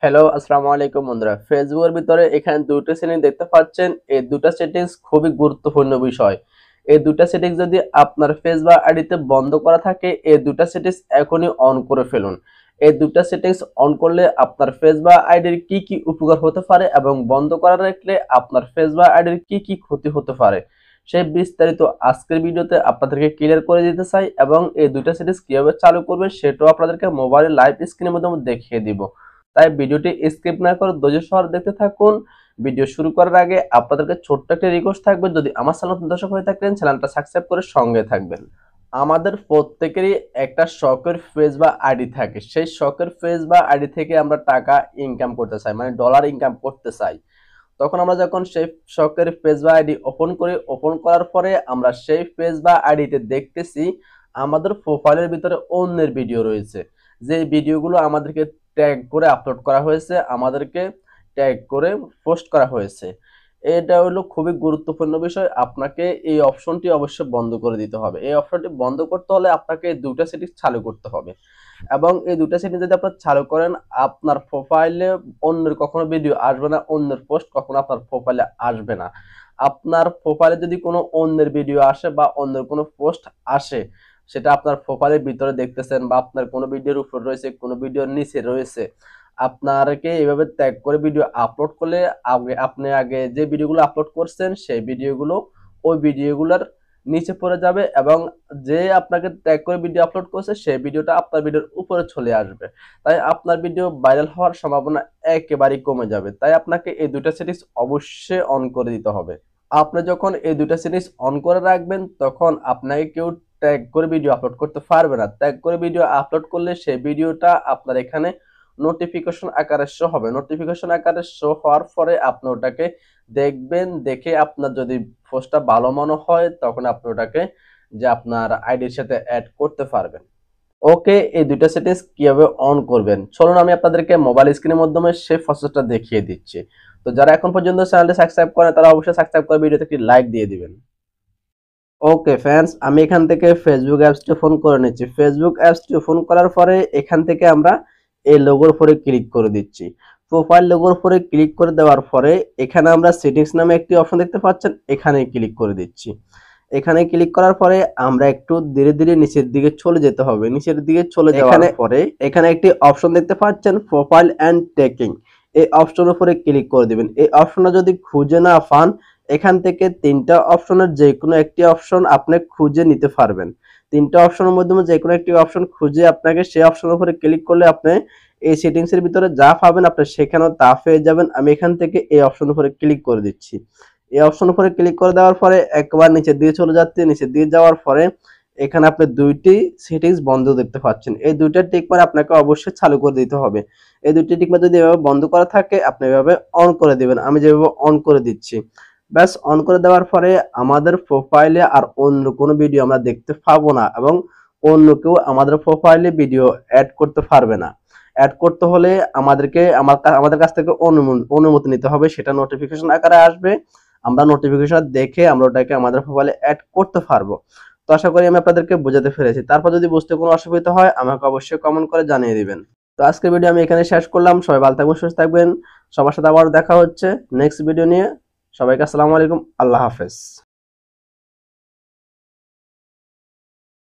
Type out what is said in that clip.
Hello, আসসালামু আলাইকুম বন্ধুরা। ফেসবুকের ভিতরে এখানে দুটো সেটিং দেখতে পাচ্ছেন। এই দুটা সেটিংস খুবই গুরুত্বপূর্ণ বিষয়। এই দুটা সেটিংস যদি আপনার ফেস বা আইডিতে বন্ধ করা থাকে, এই দুটা সেটিংস এখনই অন করে ফেলুন। এই দুটা সেটিংস অন করলে আপনার ফেস বা আইডির কি কি উপকার হতে পারে এবং বন্ধ করা রাখলে আপনার ফেস বা আইডির কি কি ক্ষতি হতে পারে, সেই বিস্তারিত আজকের ভিডিওতে আপনাদেরকে ক্লিয়ার করে দিতে চাই এবং এই দুটা সেটিংস কিভাবে চালু করবেন সেটাও আপনাদেরকে মোবাইলের লাইভ স্ক্রিনের মাধ্যমে দেখিয়ে দিব। তাই ভিডিওটি স্কিপ না করে ধৈর্য সহকারে দেখতে থাকুন। ভিডিও শুরু করার আগে আপনাদেরকে ছোট্ট একটা রিকোয়েস্ট থাকবে, যদি আমার চ্যানেল নতুন দর্শক হয়ে থাকেন চ্যানেলটা সাবস্ক্রাইব করে সঙ্গে থাকবেন। আমাদের প্রত্যেকেরই একটা শখের পেজ বা আইডি থাকে। সেই শখের পেজ বা আইডি থেকে আমরা টাকা ইনকাম করতে চাই, মানে ডলার ইনকাম করতে চাই। তখন আমরা যখন সেই শখের পেজ বা আইডি ওপেন করি, ওপেন করার পরে আমরা সেই পেজ বা আইডিতে দেখতেছি আমাদের প্রোফাইলের ভিতরে অন্যের ভিডিও রয়েছে, যে ভিডিওগুলো আমাদেরকে ট্যাগ করে আপলোড করা হয়েছে, আমাদেরকে ট্যাগ করে পোস্ট করা হয়েছে। এটা হলো খুবই গুরুত্বপূর্ণ বিষয়। আপনাকে এই অপশনটি অবশ্যই বন্ধ করে দিতে হবে। এই অপশনটি বন্ধ করতে হলে আপনাকে এই দুটা সেটিংস চালু করতে হবে এবং এই দুটা সেটিংস যদি আপনারা চালু করেন, আপনার প্রোফাইলে অন্যের কখনো ভিডিও আসবে না, অন্যের পোস্ট কখনো আপনার প্রোফাইলে আসবে না। আপনার প্রোফাইলে যদি কোনো অন্যের ভিডিও আসে বা অন্যের কোনো পোস্ট আসে, সেটা আপনার প্রোফাইলের ভিতরে দেখতেছেন বা আপনার কোনো ভিডিওর উপর রয়েছে, কোনো ভিডিওর নিচে রয়েছে, আপনাকে এভাবে ট্যাগ করে ভিডিও আপলোড করলে আপনি আগে যে ভিডিওগুলো আপলোড করছেন সেই ভিডিওগুলো ওই ভিডিওগুলোর নিচে পড়ে যাবে এবং যে আপনাকে ট্যাগ করে ভিডিও আপলোড করছে সেই ভিডিওটা আপনার ভিডিওর উপরে চলে আসবে। তাই আপনার ভিডিও ভাইরাল হওয়ার সম্ভাবনা একেবারেই কমে যাবে। তাই আপনাকে এই দুটা সেটিংস অবশ্যই অন করে দিতে হবে। আপনি যখন এই দুটা সেটিংস অন করে রাখবেন তখন আপনাকে কেউ ট্যাগ করে ভিডিও আপলোড করতে পারবে না। ট্যাগ করে ভিডিও আপলোড করলে সেই ভিডিওটা আপনার এখানে নোটিফিকেশন আকারে শো হবে। নোটিফিকেশন আকারে শো হওয়ার পরে আপনি ওটাকে দেখবেন। দেখে আপনার যদি পোস্টটা ভালো মনে হয় তখন আপনি ওটাকে যে আপনার আইডির সাথে অ্যাড করতে পারবেন। ওকে, এই দুইটা সেটিংস কিভাবে অন করবেন চলুন আমি আপনাদেরকে মোবাইল স্ক্রিনের মাধ্যমে সেই প্রসেসটা দেখিয়ে দিচ্ছি। তো যারা এখন পর্যন্ত চ্যানেলটি সাবস্ক্রাইব করেন তারা অবশ্যই সাবস্ক্রাইব করে ভিডিওতে একটি লাইক দিয়ে দিবেন। ওকে ফ্রেন্ডস, আমি এখান থেকে ফেসবুক অ্যাপসটি ওপেন করে নিচ্ছি। ফেসবুক অ্যাপসটি ওপেন করার পরে এখান থেকে আমরা এই লোগোর উপরে ক্লিক করে দিচ্ছি। প্রোফাইল লোগোর উপরে ক্লিক করে দেওয়ার পরে এখানে আমরা সেটিংস নামে একটি অপশন দেখতে পাচ্ছেন, এখানে ক্লিক করে দিচ্ছি। এখানে ক্লিক করার পরে আমরা একটু ধীরে ধীরে নিচের দিকে চলে যেতে হবে। নিচের দিকে চলে যাওয়ার পরে এখানে একটি অপশন দেখতে পাচ্ছেন প্রোফাইল এন্ড ট্র্যাকিং, এই অপশনের উপরে ক্লিক করে দিবেন। এই অপশনটা যদি খুঁজে না পান এখান থেকে তিনটা অপশনের যে কোনো একটি অপশন আপনি খুঁজে নিতে পারবেন। তিনটা অপশনের মধ্যে যে কোনো একটি অপশন খুঁজে আপনাকে সেই অপশনের উপরে ক্লিক করলে আপনি এই সেটিংস এর ভিতরে যা পাবেন আপনি সেখানেও তা পেয়ে যাবেন। আমি এখান থেকে এই অপশনের উপরে ক্লিক করে দিচ্ছি। এই অপশনের উপরে ক্লিক করে দেওয়ার পরে একবার নিচের দিকে চলে যাচ্ছে। নিচের দিকে যাওয়ার পরে এখানে আপনি দুইটি সেটিংস বন্ধ দেখতে পাচ্ছেন। এই দুইটা টিক মার্ক আপনাকে অবশ্যই চালু করে দিতে হবে। এই দুইটি টিক মার্ক যদি এভাবে বন্ধ করা থাকে আপনি এভাবে অন করে দিবেন। আমি যেভাবে অন করে দিচ্ছি, ব্যাস অন করে দেওয়ার পরে আমাদের প্রোফাইলে আর অন্য কোনো ভিডিও আমরা দেখতে পাবো না এবং অন্য কেউ আমাদের প্রোফাইলে ভিডিও অ্যাড করতে পারবে না। অ্যাড করতে হলে আমাদের কাছ থেকে অনুমতি নিতে হবে, সেটা নোটিফিকেশন আকারে আসবে। আমরা নোটিফিকেশন দেখে আমরা ওটাকে আমাদের প্রোফাইলে অ্যাড করতে পারবো। তো আশা করি আমি আপনাদেরকে বোঝাতে পেরেছি। তারপর যদি বুঝতে কোনো অসুবিধা হয় আমাকে অবশ্যই কমেন্ট করে জানিয়ে দিবেন। তো আজকের ভিডিও আমি এখানে শেষ করলাম। সবাই ভালো থাকবেন, সুস্থ থাকবেন। সবার সাথে আবার দেখা হচ্ছে নেক্সট ভিডিও নিয়ে। সবাইকে আসসালামু আলাইকুম, আল্লাহ হাফেজ।